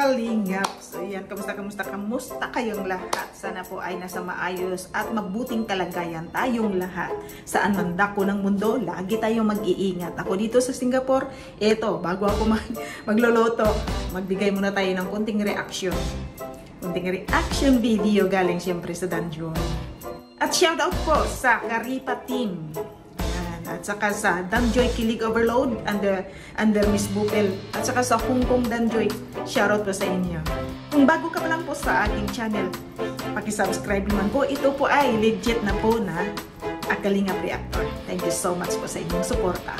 kalingap. So yan, kamusta kayong lahat? Sana po ay nasa maayos at mabuting kalagayan tayong lahat. Saan man dako ng mundo, lagi tayong mag-iingat. Ako dito sa Singapore, eto, bago ako magloloto, magbigay muna tayo ng konting reaction. Konting reaction video galing siyempre sa Danjoy. At shoutout po sa Karipa Team. At saka sa Danjoy Kilig Overload under Miss Bupel. At saka sa Hong Kong Danjoy, shoutout po sa inyo. Kung bago ka pa lang po sa aking channel, pakisubscribe naman po. Ito po ay legit na po na Kalingap Reactor. Thank you so much po sa inyong suporta.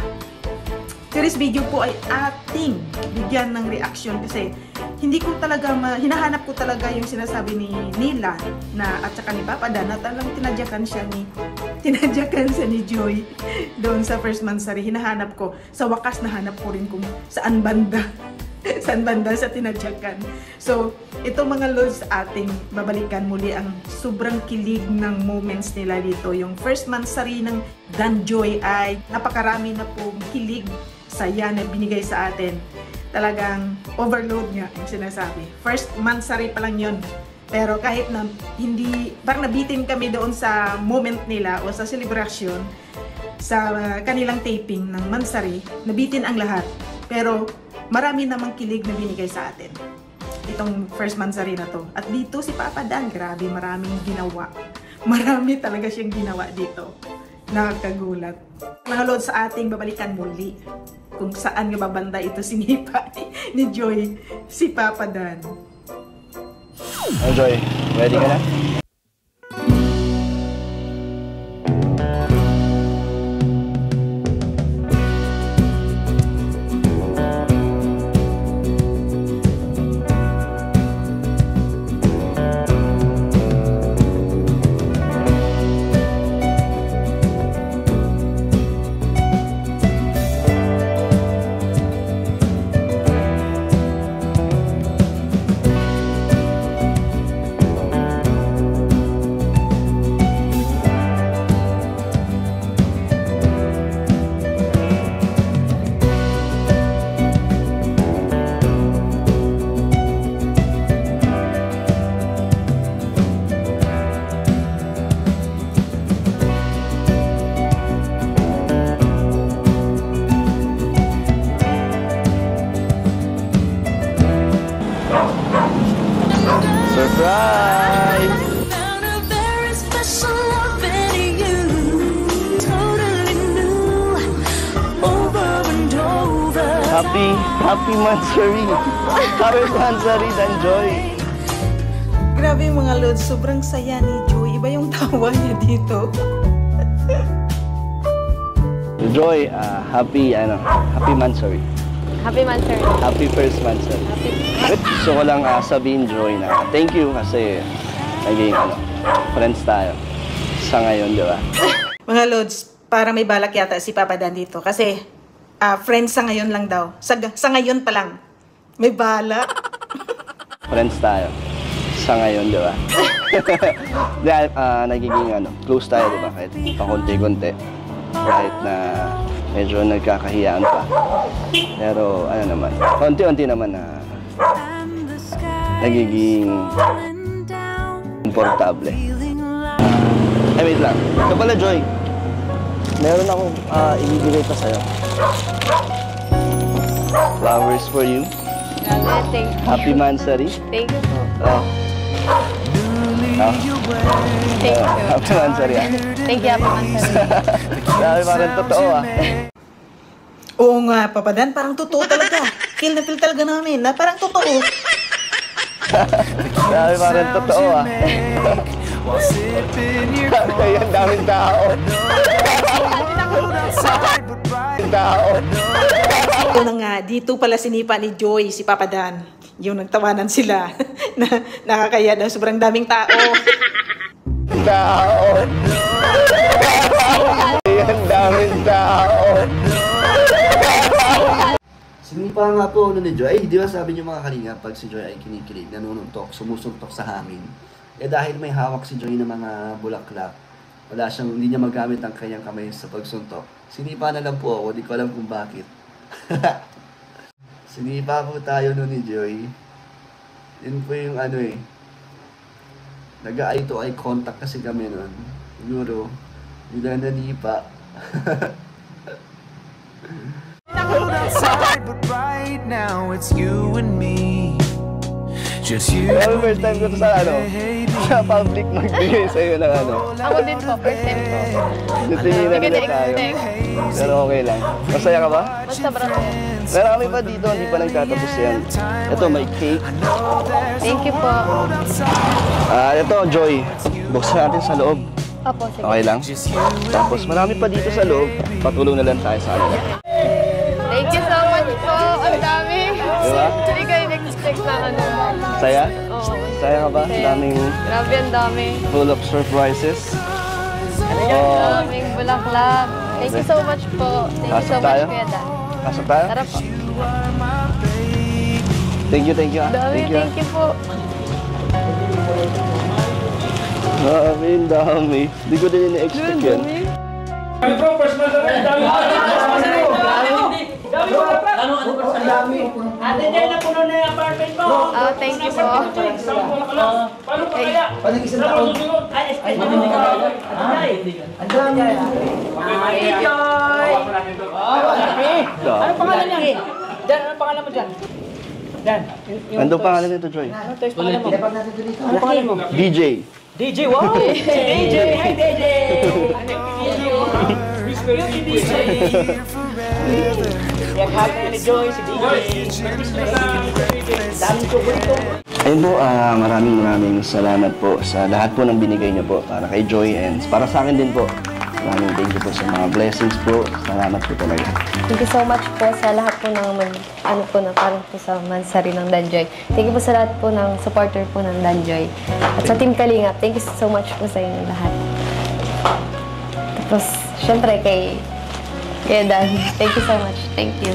Today's video po ay ating bigyan ng reaction kasi hindi ko talaga, hinahanap ko talaga yung sinasabi ni Nila na at saka ni Papa Dan na talagang tinadyakan siya ni Joy doon sa first mansari. Hinahanap ko, sa wakas nahanap ko rin kung saan banda sa tinadyakan. So, ito mga lods, ating babalikan muli ang sobrang kilig ng moments nila dito. Yung first mansari ng Danjoy ay napakarami na pong kilig, saya na binigay sa atin. Talagang overload nga yung sinasabi. First mansari pa lang yun. Pero kahit na hindi, parang nabitin kami doon sa moment nila o sa celebration, sa kanilang taping ng mansari, nabitin ang lahat. Pero marami namang kilig na binigay sa atin. Itong first mansari na to. At dito si Papa Dan, grabe, maraming ginawa. Marami talaga siyang ginawa dito. Nakakagulat. Mga load sa ating babalikan muli. Kung saan nga babanda ito sinipa ni Joy, si Papa Dan. Oh Joy, ready ka na? Surprise! Happy Mansari! Happy Mansari, Danjoy! Grabe mga lods, sobrang saya ni Joy. Iba yung tawa niya dito. Joy, happy Mansari. Happy Mansari. Happy first Mansari. Gusto ko lang sabihin, Joy, na thank you kasi naging friends tayo sa ngayon, di ba? Mga lods, para may balak yata si Papa Dan dito kasi friends sa ngayon lang daw. Sa ngayon pa lang. May balak. Friends tayo sa ngayon, di ba? Dahil nagiging close tayo, di ba? Kahit pakunti-kunti. Kahit na medyo nagkakahiyaan pa. Pero ano naman, konti-unti naman na nagiging komportable. Ay, wait lang. Ito pala, Joy. Meron akong ibibigay pa sa'yo. Flowers for you. Thank you. Happy Mansari. Thank you po. Thank you. Happy Mansari. Thank you, Happy Mansari. Sabi parang totoo Oo nga, Papa Dan, parang totoo talaga. Feel na feel talaga namin na parang totoo. Sabi parang totoo Kaya ang daming tao. Ito na nga, dito pala sinipa ni Joy, si Papa Dan. Yung nagtawanan sila na nakakaya daw, sobrang daming tao. Kaya ang daming tao. Sinipa nga po ni Joy. Di ba sabi niyo mga kalinga, pag si Joy ay kinikilig, nanununtok, sumusuntok sa hangin. Dahil may hawak si Joy ng mga bulaklak, hindi niya magamit ang kanyang kamay sa pagsuntok. Sinipa na lang po ako, di ko alam kung bakit. Sinipa po tayo nun ni Joy. Yun po yung ano eh. Nag-eye to eye contact kasi kami nun. Siguro, hindi na nanipa. Outside, but right now it's you and me. Just you. Pero first time ko to sa ano, sa public magbigay sa'yo ng ano. Ako din po, first time po. Natinginan Hindi ko nila tayo. na-expect. Pero okay lang. Masaya ka ba? Mas sobrang po. Pero kami pa dito, hindi pa nagtatapos yan. Ito, may cake. Thank you po. Ito, Joy. Buksan natin sa loob. Opo, sige. Okay lang? Tapos marami pa dito sa loob. Patulong na lang tayo sa kanila. Thank you so much po. Ang dami. Diba? Hindi kayo nag-expect na ano. Saya? Oo. Saya ka ba? Saya. Daming Grabe, ang dami. full of surprises. Ang daming bulaklak. Thank you so much po. Thank you Pasok so tayo? much, Kuya Dan. Pasok tayo? Tara po. Thank you. Dami, thank you po. Dami. Hindi ko din ini-expect yan. Ate Jay, napuno na yung apartment mo. Oh, thank you po. Paano pa kaya? Pag-isip na ako. Ay, hindi ka. Ate Jay. Ate Joy. Ano pangalan niya? Jan, ano pangalan mo dyan? Jan. Ano pangalan nito, Joy? Ano pangalan mo? Ano pangalan mo? DJ. DJ, wow! DJ! Hi, DJ! Yung si DJ. Yung happy ni Joy, si DJ. Daming chocolate. Ayun po, maraming salamat po sa lahat po ng binigay niyo po para kay Joy and para sa akin din po. Maraming thank you po sa mga blessings po. Salamat po talaga. Thank you so much po sa lahat po ng parang po sa mansari ng Danjoy. Thank you po sa lahat po ng supporter po ng Danjoy. At sa Team Kalingap, thank you so much po sa inyo lahat. Tapos, syempre kay Dan, thank you so much. Thank you.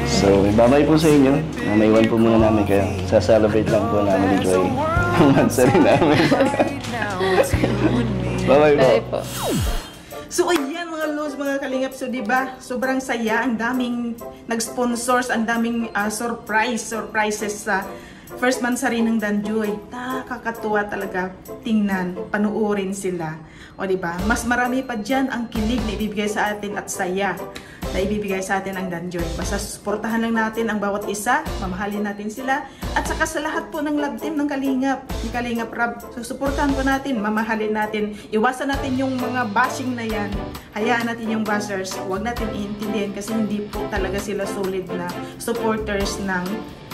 So, babay po sa inyo. Maiwan po muna namin kayo. Sa-celebrate lang po namin ni Joy. Ang mansari namin. Bye-bye po. Bye po. So ayan mga lods, mga kalingap, so diba sobrang saya, ang daming nag-sponsors, ang daming surprises sa first mansari ng Danjoy. Nakakatuwa talaga tingnan, panuorin sila. O diba, mas marami pa dyan ang kilig na ibibigay sa atin at saya na ibibigay sa atin ang Danjoy. Basta suportahan lang natin ang bawat isa, mamahalin natin sila, at saka sa lahat po ng love team ng Kalingap, ni Kalingap Rab, susuportahan po natin, mamahalin natin, iwasan natin yung mga bashing na yan, hayaan natin yung bashers, huwag natin iintindihan kasi hindi po talaga sila solid na supporters ng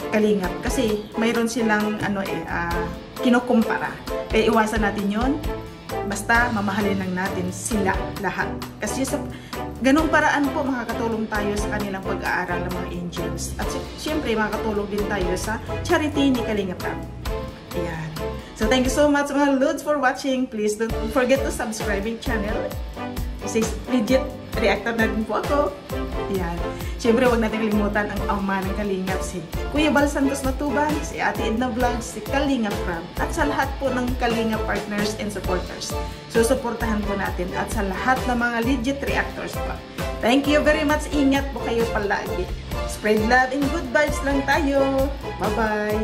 Kalingap. Kasi mayroon silang kinukumpara. Kaya iwasan natin yon. Basta mamahalin lang natin sila lahat. Kasi sa ganung paraan po makakatulong tayo sa kanilang pag-aaral ng mga angels. At siyempre makakatulong din tayo sa charity ni Kalingap Rab. Ayan. So thank you so much mga Lods for watching. Please don't forget to subscribe my channel. Kasi legit reactor na din po ako. Ayan. Siyempre, huwag natin kalimutan ang ama ng Kalingap, si Kuya Bal Santos Matuban, si Ate Edna Vlogs, si Kalingap Rab, at sa lahat po ng Kalingap partners and supporters. Susuportahan po natin at sa lahat ng mga legit reactors po. Thank you very much. Ingat po kayo palagi. Spread love and good vibes lang tayo. Bye-bye!